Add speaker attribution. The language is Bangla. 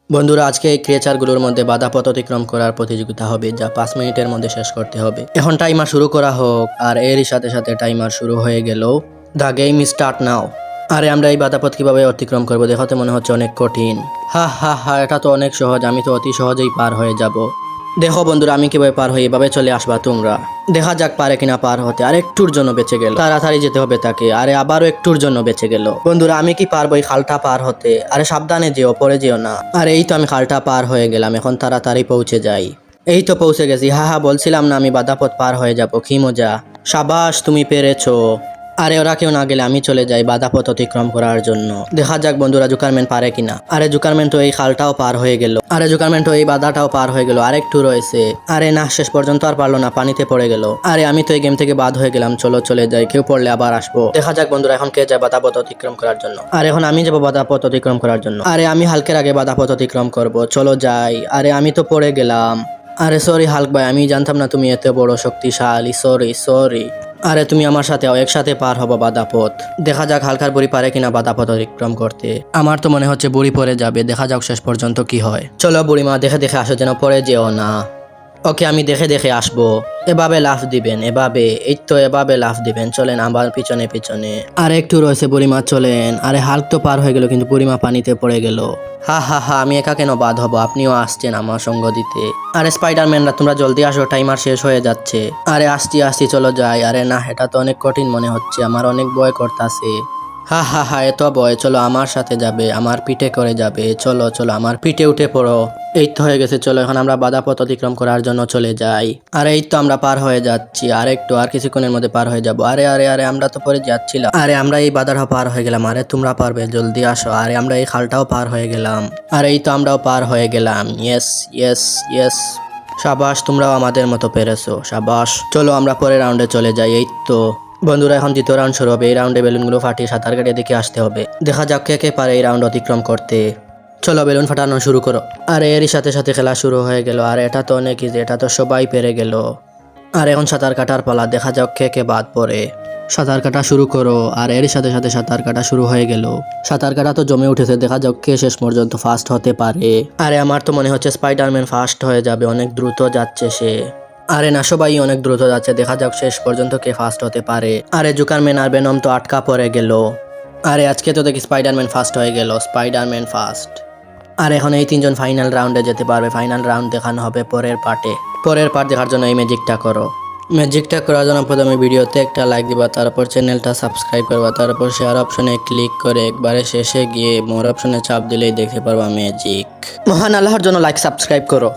Speaker 1: বন্ধুরা, আজকে এই ক্রিয়েচারগুলোর মধ্যে বাধা পথ অতিক্রম করার প্রতিযোগিতা হবে, যা 5 মিনিটের মধ্যে শেষ করতে হবে। এখন টাইমার শুরু করা হোক। আর এরই সাথে সাথে টাইমার শুরু হয়ে গেল। The game start now. আরে আমরা এই বাধা পথ কিভাবে অতিক্রম করবো? দেখাতে মনে হচ্ছে অনেক কঠিন। হা হা হা, এটা তো অনেক সহজ, আমি তো অতি সহজেই পার হয়ে যাব। দেখো বন্ধুরা, আমি কিভাবে পার হই, এভাবে চলে আসবা তোমরা। দেখা যাক পারে কিনা পার হতে। আর একটুর জন্য বেঁচে গেল, তাড়াতাড়ি যেতে হবে তাকে। আরে আবারও একটুর জন্য বেঁচে গেল। বন্ধুরা, আমি কি পারবো এই খালটা পার হতে? আরে সাবধানে যেও, পরে যেও না। আরে এই তো আমি খালটা পার হয়ে গেলাম, এখন তাড়াতাড়ি পৌঁছে যাই। এই তো পৌঁছে গেছি। হা হা, বলছিলাম না আমি বাধা পথ পার হয়ে যাব, কি মজা। সাবাস, তুমি পেরেছো। আরে ওরা কেউ না গেলে আমি চলে যাই বাধা পথ অতিক্রম করার জন্য। দেখা যাক বন্ধুরা, জুকারম্যান পারে কিনা। আরে জুকারম্যান তো এই খালটাও পার হয়ে গেল। আরে জুকারম্যান তো এই বাধাটাও পার হয়ে গেল, আরেকটু রয়েছে। আরে না, শেষ পর্যন্ত আর পারলো না, পানিতে পড়ে গেল। আরে আমি তো এই গেম থেকে বাদ হয়ে গেলাম, চলো চলে যাই, কেউ পড়লে আবার আসবো। দেখা যাক বন্ধুরা, এখন কে যায় বাধা পথ অতিক্রম করার জন্য। আর এখন আমি যাবো বাধা পথ অতিক্রম করার জন্য। আরে আমি হালকের আগে বাধা পথ অতিক্রম করব, চলো যাই। আরে আমি তো পড়ে গেলাম। আরে সরি হাল্ক ভাই, আমি জানতাম না তুমি এত বড় শক্তিশালী, সরি সরি। আরে তুমি আমার সাথে একসাথে পার হবো বাধা পথ। দেখা যাক হালকার বুড়ি পারে কিনা বাধা পথ অতিক্রম করতে। আমার তো মনে হচ্ছে বুড়ি পরে যাবে, দেখা যাক শেষ পর্যন্ত কি হয়। চলো বুড়িমা, দেখে দেখে আসো, যেন পরে যেও না। ওকে, আমি দেখে দেখে আসবো। এভাবে লাফ দিবেন, এভাবে, এই তো এভাবে লাফ দিবেন। চলেন আমার পিছনে পিছনে। আর একটু রয়েছে বুড়িমা, চলেন। আরে হাল্ক তো পার হয়ে গেল, কিন্তু বুড়িমা পানিতে পড়ে গেল। হা হা হা, আমি একা কেন বাদ হব? আপনিও আসছেন আমার সঙ্গ দিতে। আরে স্পাইডারম্যানরা, তোমরা জলদি আসো, টাইমার শেষ হয়ে যাচ্ছে। আরে আসছি আসছি, চলো যাই। আরে না, এটা তো অনেক কঠিন মনে হচ্ছে, আমার অনেক ভয় করতেছে। হা হা হা, এত ভয়। চলো আমার সাথে যাবে, আমার পিঠে করে যাবে। চলো চলো, আমার পিঠে উঠে পড়ো। এই তো হয়ে গেছে, চলো এখন আমরা বাধা পথ অতিক্রম করার জন্য চলে যাই। আর এই তো আমরা পার হয়ে যাচ্ছি, আর একটু, আর কিছুক্ষণের মধ্যে পার হয়ে যাব। আরে আরে আরে, আমরা তো পরে যাচ্ছিলাম। আরে আমরা এই বাধাটা পার হয়ে গেলাম। আরে তোমরা পারবে, জলদি আসো। আরে আমরা এই খালটাও পার হয়ে গেলাম। আর এই তো আমরাও পার হয়ে গেলাম। Yes yes yes. সাবাস, তোমরাও আমাদের মতো পেরেছো, সাবাস। চলো আমরা পরের রাউন্ডে চলে যাই। এই তো বন্ধুরা, এখন দ্বিতীয় রাউন্ড শুরু হবে। এই রাউন্ডে বেলুনগুলো ফাটিয়ে সাঁতার কাটিয়ে দিকে আসতে হবে। দেখা যাক কে কে পারে এই রাউন্ড অতিক্রম করতে। চলো বেলুন ফাটানো শুরু করো। আর এরই সাথে সাথে খেলা শুরু হয়ে গেল। আর এটা তো অনেক ইজি, এটা তো সবাই পেরে গেল। আর এখন সাঁতার কাটার পালা, দেখা যাক কে কে বাদ পড়ে। সাঁতার কাটা শুরু করো। আর এরই সাথে সাথে সাঁতার কাটা শুরু হয়ে গেল। সাঁতার কাটা তো জমে উঠেছে, দেখা যাক কে শেষ পর্যন্ত ফার্স্ট হতে পারে। আরে আমার তো মনে হচ্ছে স্পাইডারম্যান ফার্স্ট হয়ে যাবে, অনেক দ্রুত যাচ্ছে সে। আরে না, সবাই অনেক দ্রুত যাচ্ছে, দেখা যাক শেষ পর্যন্ত কে ফার্স্ট হতে পারে। আরে জুকারম্যান আর ভেনম তো আটকা পড়ে গেল। আরে আজকে তো দেখি স্পাইডারম্যান ফার্স্ট হয়ে গেল, স্পাইডারম্যান ফার্স্ট। আর এখন এই তিনজন ফাইনাল রাউন্ডে যেতে পারবে। ফাইনাল রাউন্ড দেখানো হবে পরের পার্টে। পরের পার্ট দেখার জন্য এই ম্যাজিকটা করো। ম্যাজিকটা করার জন্য প্রথমে ভিডিওতে একটা লাইক দিবা, তারপর চ্যানেলটা সাবস্ক্রাইব করবা, তারপর শেয়ার অপশনে ক্লিক করে একবারে শেষে গিয়ে মোর অপশনে চাপ দিলেই দেখতে পারবা ম্যাজিক। মহান আল্লাহর জন্য লাইক সাবস্ক্রাইব করো।